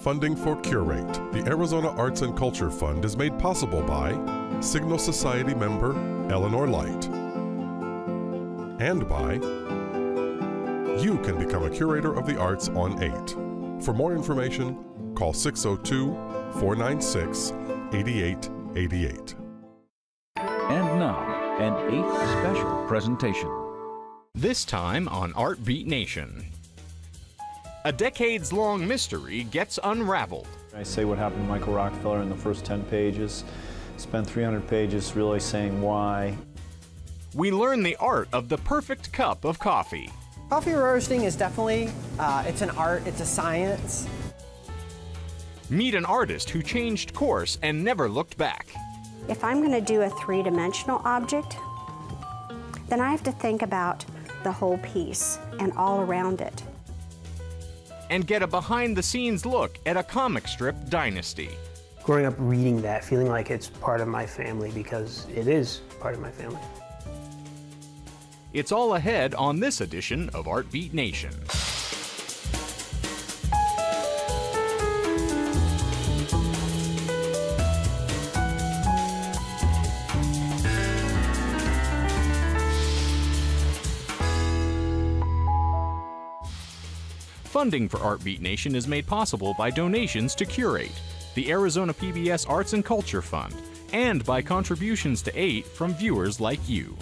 Funding for Curate, the Arizona Arts and Culture Fund, is made possible by Signal Society member Eleanor Light, and by you can become a curator of the arts on 8. For more information, call 602-496-8888. And now, an 8 special presentation. This time on Art Beat Nation. A decades-long mystery gets unraveled. I say what happened to Michael Rockefeller in the first 10 pages, spent 300 pages really saying why. We learn the art of the perfect cup of coffee. Coffee roasting is definitely, it's an art, it's a science. Meet an artist who changed course and never looked back. If I'm going to do a three-dimensional object, then I have to think about the whole piece and all around it. And get a behind-the-scenes look at a comic strip dynasty. Growing up reading that, feeling like it's part of my family because it is part of my family. It's all ahead on this edition of Art Beat Nation. Funding for Art Beat Nation is made possible by donations to Curate, the Arizona PBS Arts and Culture Fund, and by contributions to 8 from viewers like you.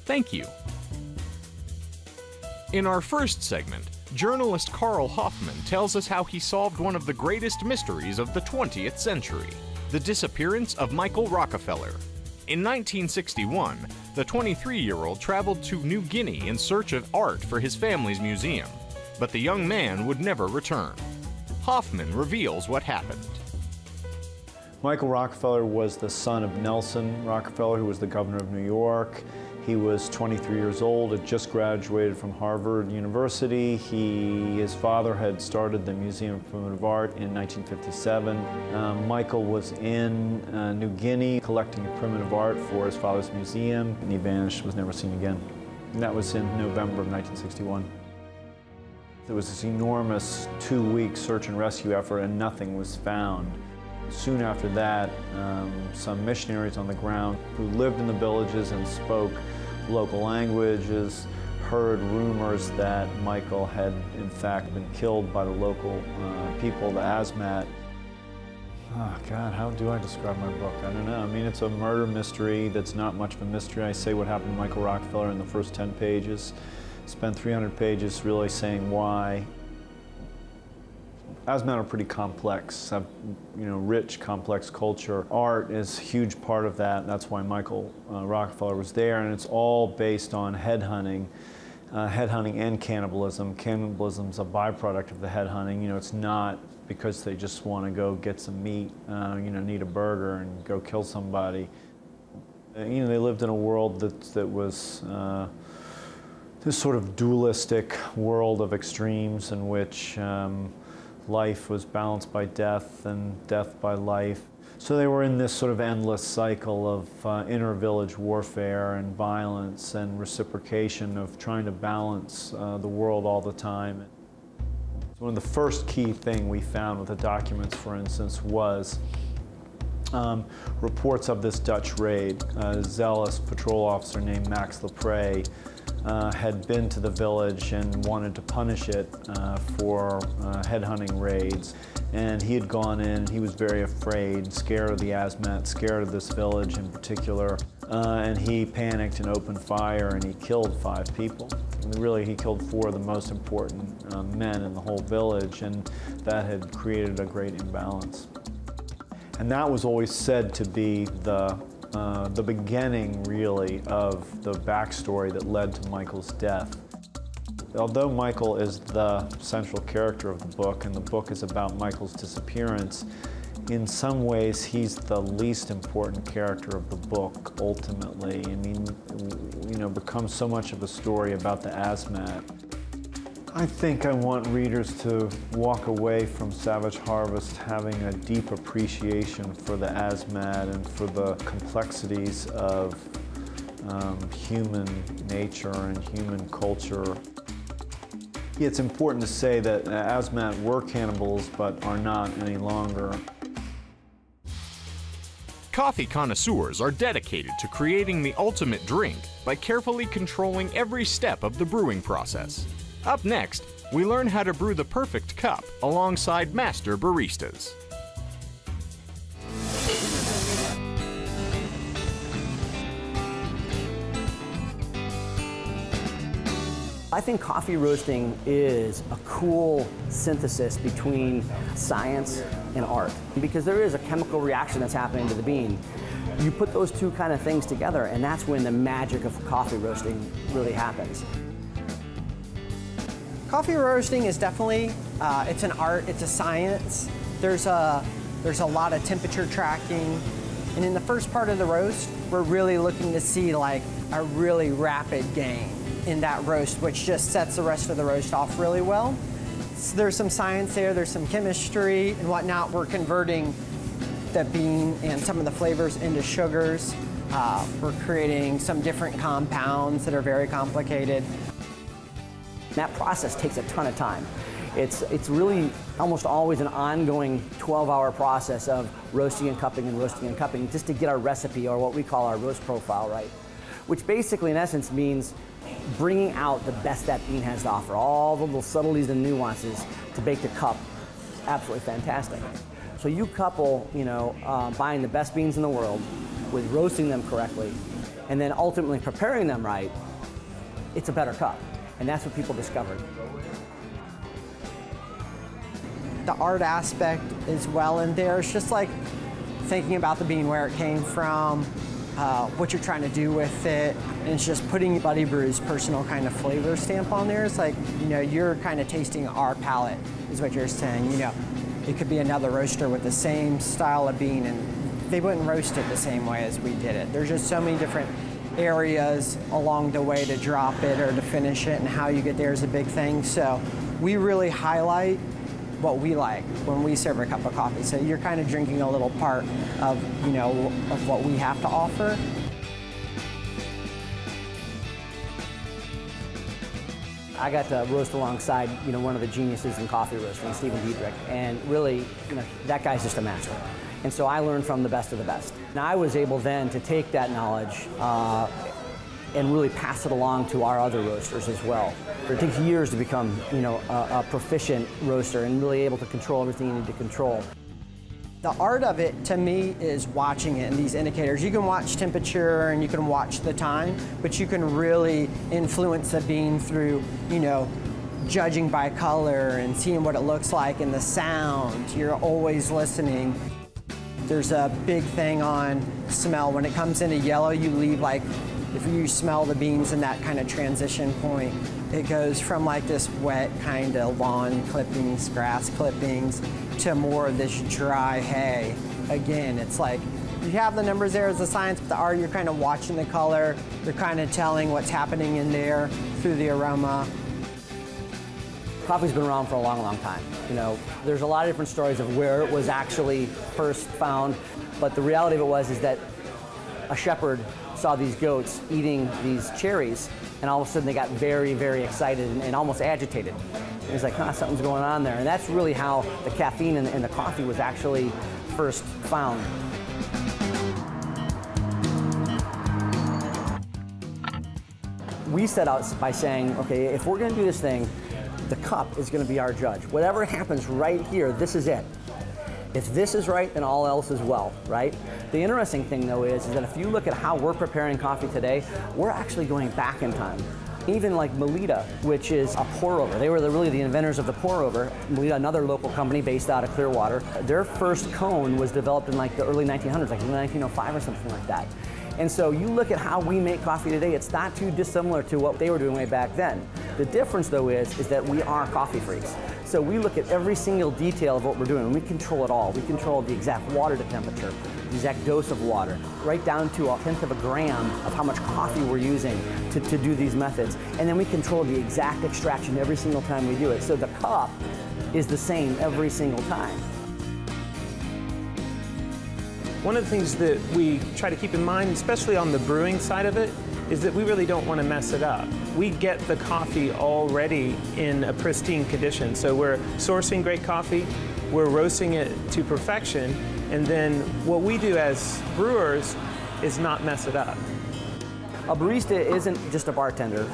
Thank you. In our first segment, journalist Carl Hoffman tells us how he solved one of the greatest mysteries of the 20th century, the disappearance of Michael Rockefeller. In 1961, the 23-year-old traveled to New Guinea in search of art for his family's museum, but the young man would never return. Hoffman reveals what happened. Michael Rockefeller was the son of Nelson Rockefeller, who was the governor of New York. He was 23 years old, had just graduated from Harvard University. His father had started the Museum of Primitive Art in 1957. Michael was in New Guinea collecting primitive art for his father's museum, and he vanished, was never seen again. And that was in November of 1961. There was this enormous 2-week search and rescue effort, and nothing was found. Soon after that, some missionaries on the ground who lived in the villages and spoke local languages heard rumors that Michael had in fact been killed by the local people, the Asmat. Oh God, how do I describe my book? I don't know. I mean, it's a murder mystery that's not much of a mystery. I say what happened to Michael Rockefeller in the first 10 pages. Spent 300 pages really saying why. Asmat are pretty complex, have rich, complex culture. Art is a huge part of that, and that's why Michael Rockefeller was there, and it's all based on headhunting and cannibalism. Cannibalism's a byproduct of the headhunting. It's not because they just want to go get some meat, need a burger and go kill somebody. They lived in a world that was this sort of dualistic world of extremes in which life was balanced by death and death by life. So they were in this sort of endless cycle of inter-village warfare and violence and reciprocation of trying to balance the world all the time. One of the first key thing we found with the documents, for instance, was reports of this Dutch raid. A zealous patrol officer named Max Lepre had been to the village and wanted to punish it for headhunting raids. And he had gone in, he was very afraid, scared of the Asmat, scared of this village in particular. And he panicked and opened fire, and he killed 5 people. And really, he killed 4 of the most important men in the whole village, and that had created a great imbalance. And that was always said to be the beginning, really, of the backstory that led to Michael's death. Although Michael is the central character of the book, and the book is about Michael's disappearance, in some ways he's the least important character of the book, ultimately. I mean, becomes so much of a story about the Asmat. I think I want readers to walk away from Savage Harvest having a deep appreciation for the Asmat and for the complexities of human nature and human culture. It's important to say that Asmat were cannibals, but are not any longer. Coffee connoisseurs are dedicated to creating the ultimate drink by carefully controlling every step of the brewing process. Up next, we learn how to brew the perfect cup alongside master baristas. I think coffee roasting is a cool synthesis between science and art, because there is a chemical reaction that's happening to the bean. You put those two kind of things together, and that's when the magic of coffee roasting really happens. Coffee roasting is definitely, it's an art, it's a science. There's a lot of temperature tracking. And in the first part of the roast, we're really looking to see like a really rapid gain in that roast, which just sets the rest of the roast off really well. So there's some science there, there's some chemistry and whatnot. We're converting the bean and some of the flavors into sugars. We're creating some different compounds that are very complicated. That process takes a ton of time. It's really almost always an ongoing 12-hour process of roasting and cupping just to get our recipe, or what we call our roast profile, right. Which basically, in essence, means bringing out the best that bean has to offer, all the little subtleties and nuances to make the cup absolutely fantastic. So you couple, buying the best beans in the world with roasting them correctly, and then ultimately preparing them right, it's a better cup. And that's what people discovered. The art aspect as well in there. It's just like thinking about the bean, where it came from, what you're trying to do with it, and it's just putting Buddy Brew's personal kind of flavor stamp on there. It's like, you're kind of tasting our palate, is what you're saying. It could be another roaster with the same style of bean, and they wouldn't roast it the same way as we did it. There's just so many different areas along the way to drop it or to finish it, and how you get there is a big thing. So we really highlight what we like when we serve a cup of coffee. So you're kind of drinking a little part of, of what we have to offer. I got to roast alongside, one of the geniuses in coffee roasting, Stephen Diedrich, and really, that guy's just a master. And so I learned from the best of the best. Now I was able then to take that knowledge and really pass it along to our other roasters as well. It takes years to become, a proficient roaster and really able to control everything you need to control. The art of it, to me, is watching it and these indicators. You can watch temperature and you can watch the time, but you can really influence the bean through, judging by color and seeing what it looks like and the sound. You're always listening. There's a big thing on smell. When it comes into yellow, you leave if you smell the beans in that kind of transition point, it goes from this wet kind of lawn clippings, grass clippings, to more of this dry hay. Again, it's like you have the numbers there as the science, but the art, you're kind of watching the color, you're kind of telling what's happening in there through the aroma. Coffee's been around for a long, long time. There's a lot of different stories of where it was actually first found, but the reality of it is that a shepherd saw these goats eating these cherries, and all of a sudden they got very, very excited and almost agitated. And he's like, something's going on there. And that's really how the caffeine in the coffee was actually first found. We set out by saying, okay, if we're going to do this thing, the cup is going to be our judge. Whatever happens right here, this is it. If this is right, then all else is well, right? The interesting thing, though, is that if you look at how we're preparing coffee today, we're actually going back in time. Even like Melita, which is a pour-over. They were really the inventors of the pour-over. Melita, another local company based out of Clearwater. Their first cone was developed in the early 1900s, 1905 or something like that. And so you look at how we make coffee today, it's not too dissimilar to what they were doing way back then. The difference, though, is that we are coffee freaks. So we look at every single detail of what we're doing, and we control it all. We control the exact water to temperature, the exact dose of water, right down to 1/10 of a gram of how much coffee we're using to do these methods. And then we control the exact extraction every single time we do it. So the cup is the same every single time. One of the things that we try to keep in mind, especially on the brewing side of it, is that we really don't want to mess it up. We get the coffee already in a pristine condition. So we're sourcing great coffee, we're roasting it to perfection, and then what we do as brewers is not mess it up. A barista isn't just a bartender.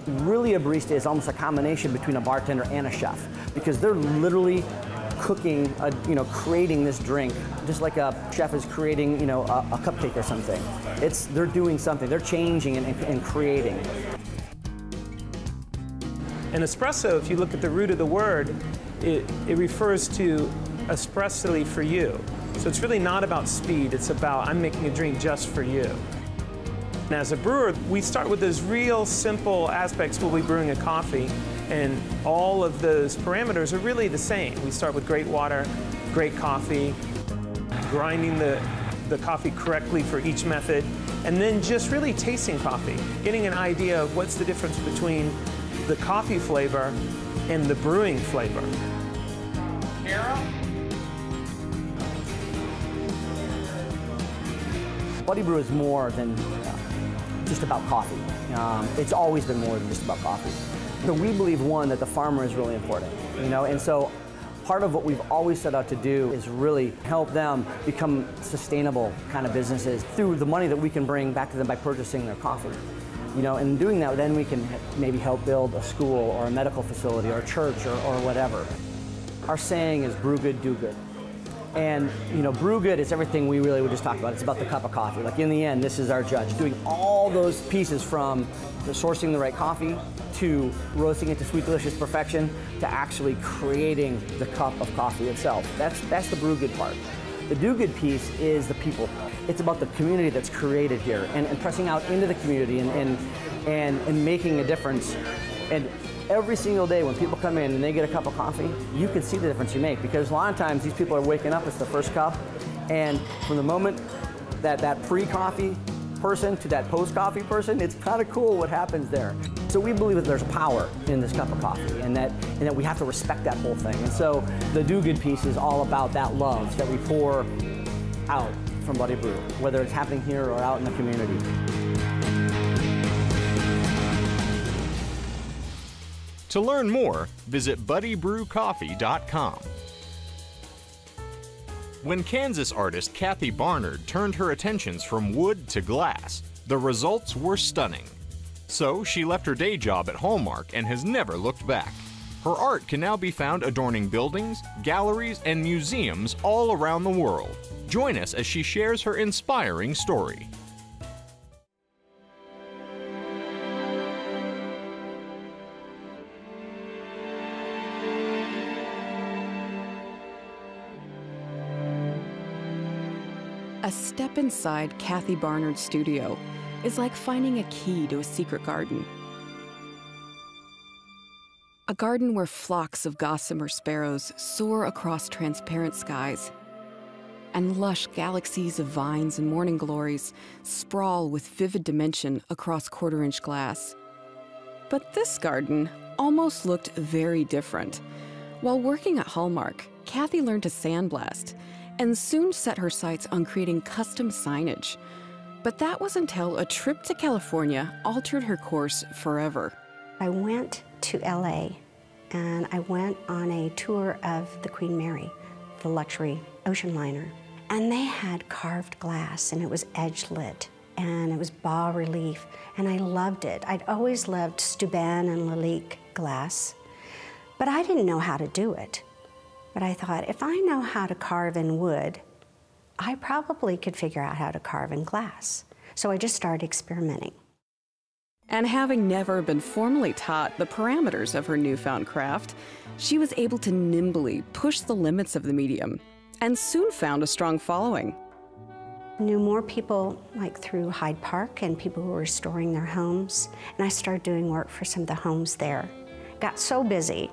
Really, a barista is almost a combination between a bartender and a chef, because they're literally cooking, creating this drink, just like a chef is creating, a cupcake or something. They're doing something. They're changing and creating. An espresso, if you look at the root of the word, it refers to espressly for you. So it's really not about speed. It's about I'm making a drink just for you. And as a brewer, we start with those real simple aspects. We'll be brewing a coffee, and all of those parameters are really the same. We start with great water, great coffee, grinding the coffee correctly for each method, and then just really tasting coffee, getting an idea of what's the difference between the coffee flavor and the brewing flavor. Buddy Brew is more than just about coffee. It's always been more than just about coffee. So we believe, one, that the farmer is really important, and so part of what we've always set out to do is really help them become sustainable kind of businesses through the money that we can bring back to them by purchasing their coffee. And doing that, then we can maybe help build a school or a medical facility or a church or whatever. Our saying is brew good, do good. And brew good is everything we really would just talk about. It's about the cup of coffee. Like in the end, this is our judge, doing all those pieces from sourcing the right coffee to roasting it to sweet, delicious perfection to actually creating the cup of coffee itself. That's the brew good part. The do good piece is the people. It's about the community that's created here and pressing out into the community and making a difference. And every single day when people come in and they get a cup of coffee, you can see the difference you make, because a lot of times these people are waking up, it's the first cup, and from the moment that pre-coffee person to that post-coffee person, it's kind of cool what happens there. So we believe that there's power in this cup of coffee and that we have to respect that whole thing. And so the do good piece is all about that love that we pour out from Buddy Brew, whether it's happening here or out in the community. To learn more, visit buddybrewcoffee.com. When Kansas artist Kathy Barnard turned her attentions from wood to glass, the results were stunning. So she left her day job at Hallmark and has never looked back. Her art can now be found adorning buildings, galleries, and museums all around the world. Join us as she shares her inspiring story. A step inside Kathy Barnard's studio is like finding a key to a secret garden. A garden where flocks of gossamer sparrows soar across transparent skies, and lush galaxies of vines and morning glories sprawl with vivid dimension across quarter-inch glass. But this garden almost looked very different. While working at Hallmark, Kathy learned to sandblast and soon set her sights on creating custom signage. But that was until a trip to California altered her course forever. I went to LA and I went on a tour of the Queen Mary, the luxury ocean liner. And they had carved glass and it was edge lit and it was bas relief and I loved it. I'd always loved Steuben and Lalique glass, but I didn't know how to do it. But I thought, if I know how to carve in wood, I probably could figure out how to carve in glass. So I just started experimenting. And having never been formally taught the parameters of her newfound craft, she was able to nimbly push the limits of the medium and soon found a strong following. Knew more people like through Hyde Park and people who were restoring their homes. And I started doing work for some of the homes there. Got so busy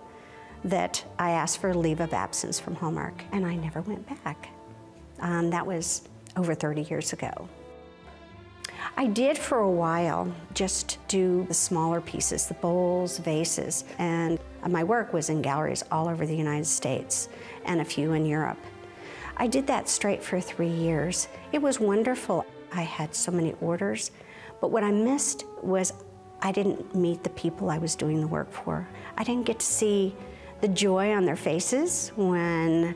that I asked for a leave of absence from Hallmark, and I never went back. That was over 30 years ago. I did for a while just do the smaller pieces, the bowls, vases, and my work was in galleries all over the United States and a few in Europe. I did that straight for 3 years. It was wonderful. I had so many orders, But what I missed was I didn't meet the people I was doing the work for. I didn't get to see the joy on their faces when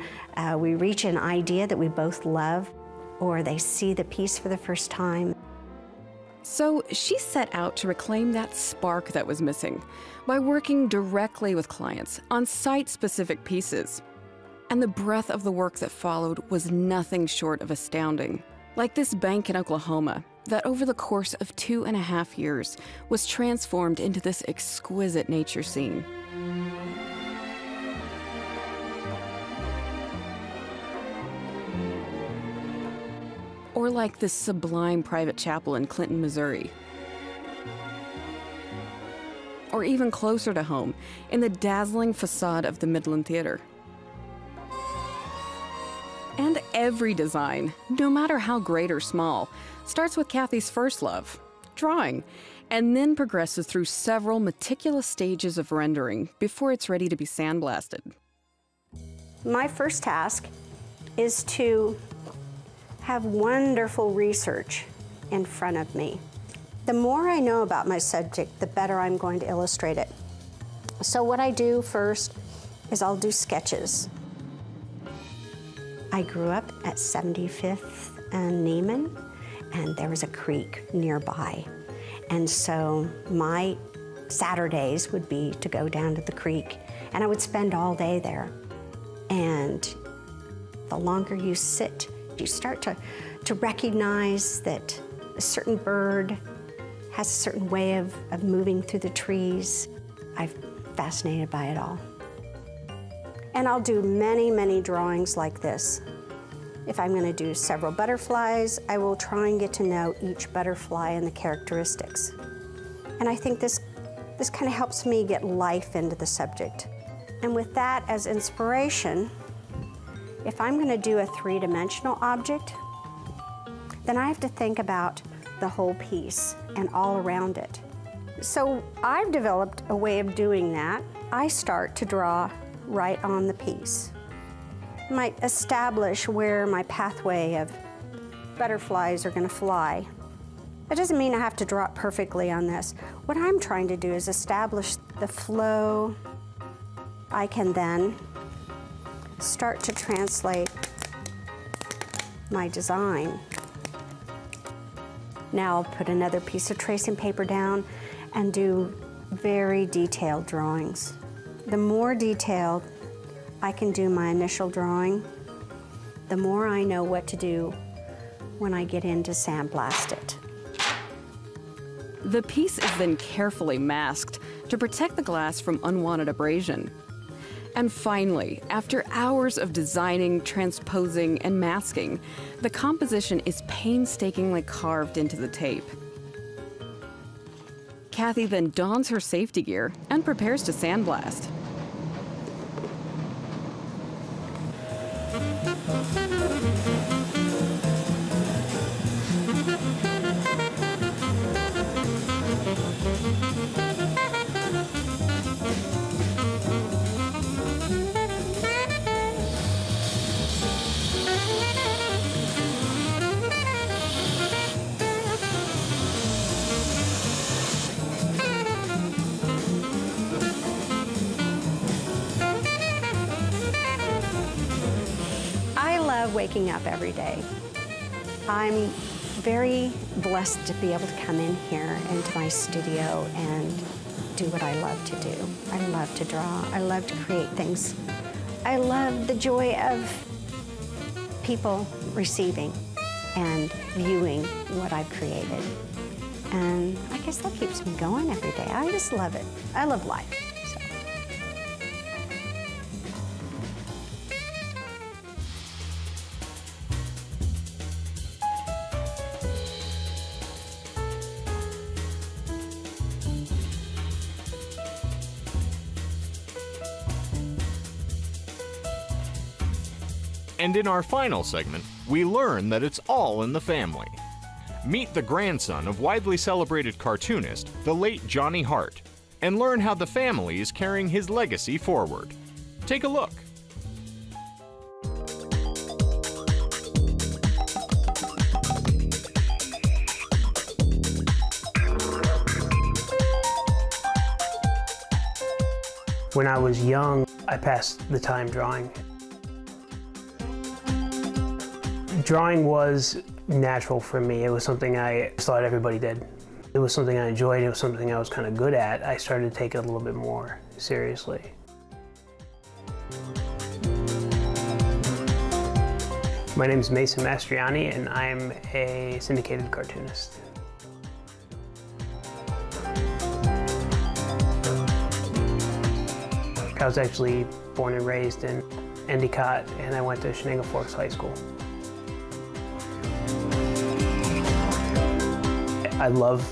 we reach an idea that we both love, or they see the piece for the first time. So she set out to reclaim that spark that was missing by working directly with clients on site-specific pieces. And the breadth of the work that followed was nothing short of astounding. Like this bank in Oklahoma, that over the course of 2.5 years was transformed into this exquisite nature scene. Or like this sublime private chapel in Clinton, Missouri. Or even closer to home, in the dazzling facade of the Midland Theater. And every design, no matter how great or small, starts with Kathy's first love, drawing, and then progresses through several meticulous stages of rendering before it's ready to be sandblasted. My first task is to have wonderful research in front of me. The more I know about my subject, the better I'm going to illustrate it. So what I do first is I'll do sketches. I grew up at 75th and Neiman, and there was a creek nearby. And so my Saturdays would be to go down to the creek, and I would spend all day there. And the longer you sit, you start to recognize that a certain bird has a certain way of moving through the trees. I'm fascinated by it all. And I'll do many, many drawings like this. If I'm going to do several butterflies, I will try and get to know each butterfly and the characteristics. And I think this kind of helps me get life into the subject. And with that as inspiration, if I'm going to do a three-dimensional object, then I have to think about the whole piece and all around it. So I've developed a way of doing that. I start to draw right on the piece. I might establish where my pathway of butterflies are going to fly. That doesn't mean I have to draw it perfectly on this. What I'm trying to do is establish the flow. I can then start to translate my design. Now I'll put another piece of tracing paper down and do very detailed drawings. The more detailed I can do my initial drawing, the more I know what to do when I get in to sandblast it. The piece is then carefully masked to protect the glass from unwanted abrasion. And finally, after hours of designing, transposing, and masking, the composition is painstakingly carved into the tape. Kathy then dons her safety gear and prepares to sandblast. Waking up every day. I'm very blessed to be able to come in here into my studio and do what I love to do. I love to draw. I love to create things. I love the joy of people receiving and viewing what I've created. And I guess that keeps me going every day. I just love it. I love life. And in our final segment, we learn that it's all in the family. Meet the grandson of widely celebrated cartoonist, the late Johnny Hart, and learn how the family is carrying his legacy forward. Take a look. When I was young, I passed the time drawing. Drawing was natural for me. It was something I thought everybody did. It was something I enjoyed. It was something I was kind of good at. I started to take it a little bit more seriously. My name is Mason Mastriani, and I'm a syndicated cartoonist. I was actually born and raised in Endicott, and I went to Shenango Forks High School. I love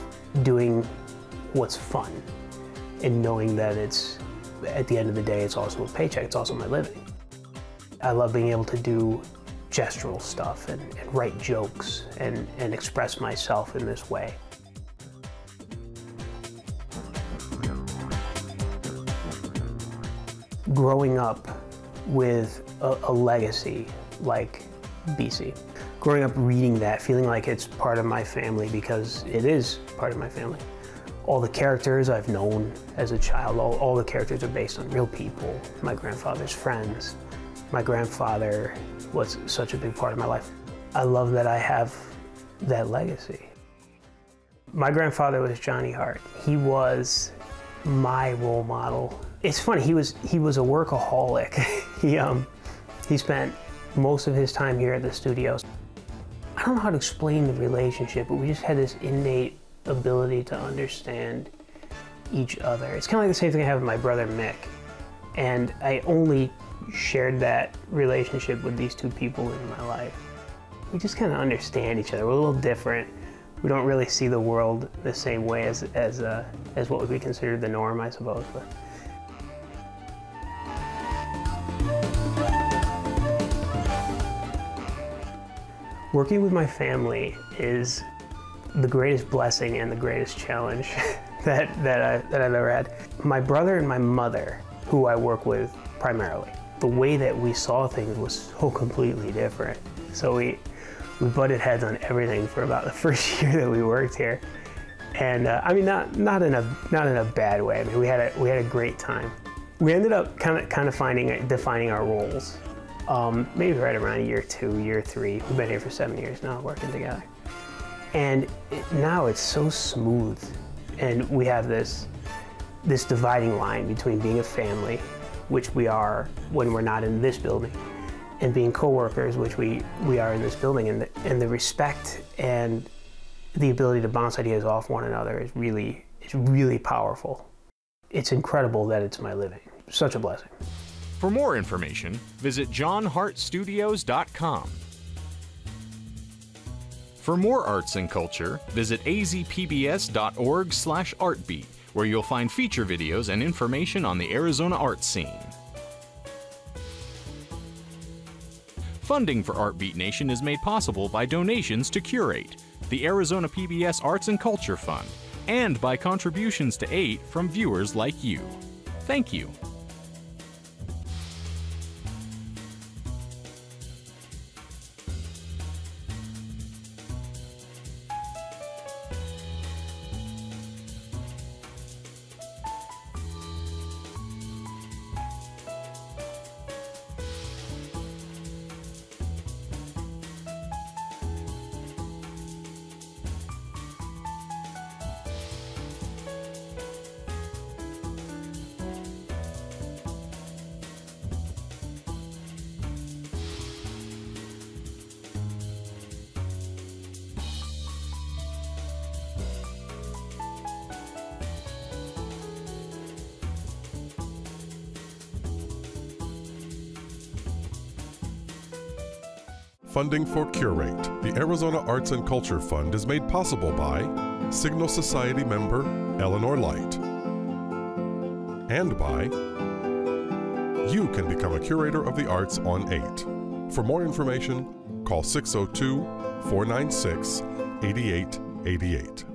doing what's fun and knowing that it's, at the end of the day, it's also a paycheck, it's also my living. I love being able to do gestural stuff and write jokes and express myself in this way. Growing up with a legacy like BC, growing up reading that, feeling like it's part of my family because it is part of my family. All the characters I've known as a child, all the characters are based on real people, my grandfather's friends. My grandfather was such a big part of my life. I love that I have that legacy. My grandfather was Johnny Hart. He was my role model. It's funny, he was a workaholic. He spent most of his time here at the studios. I don't know how to explain the relationship, but we just had this innate ability to understand each other. It's kind of like the same thing I have with my brother Mick. And I only shared that relationship with these two people in my life. We just kind of understand each other. We're a little different. We don't really see the world the same way as what would be considered the norm, I suppose. But. Working with my family is the greatest blessing and the greatest challenge that I've ever had. My brother and my mother, who I work with primarily, the way that we saw things was so completely different. So we butted heads on everything for about the first year that we worked here. And I mean, not in a bad way. I mean, we had a great time. We ended up kind of defining our roles. Maybe right around year 2, year 3. We've been here for 7 years now, working together. And now it's so smooth. And we have this dividing line between being a family, which we are when we're not in this building, and being co-workers, which we are in this building. And the respect and the ability to bounce ideas off one another is really powerful. It's incredible that it's my living. Such a blessing. For more information, visit johnhartstudios.com. For more arts and culture, visit azpbs.org/artbeat, where you'll find feature videos and information on the Arizona art scene. Funding for Artbeat Nation is made possible by donations to Curate, the Arizona PBS Arts and Culture Fund, and by contributions to 8 from viewers like you. Thank you. Funding for Curate, the Arizona Arts and Culture Fund, is made possible by Signal Society member Eleanor Light, and by you can become a curator of the arts on 8. For more information, call 602-496-8888.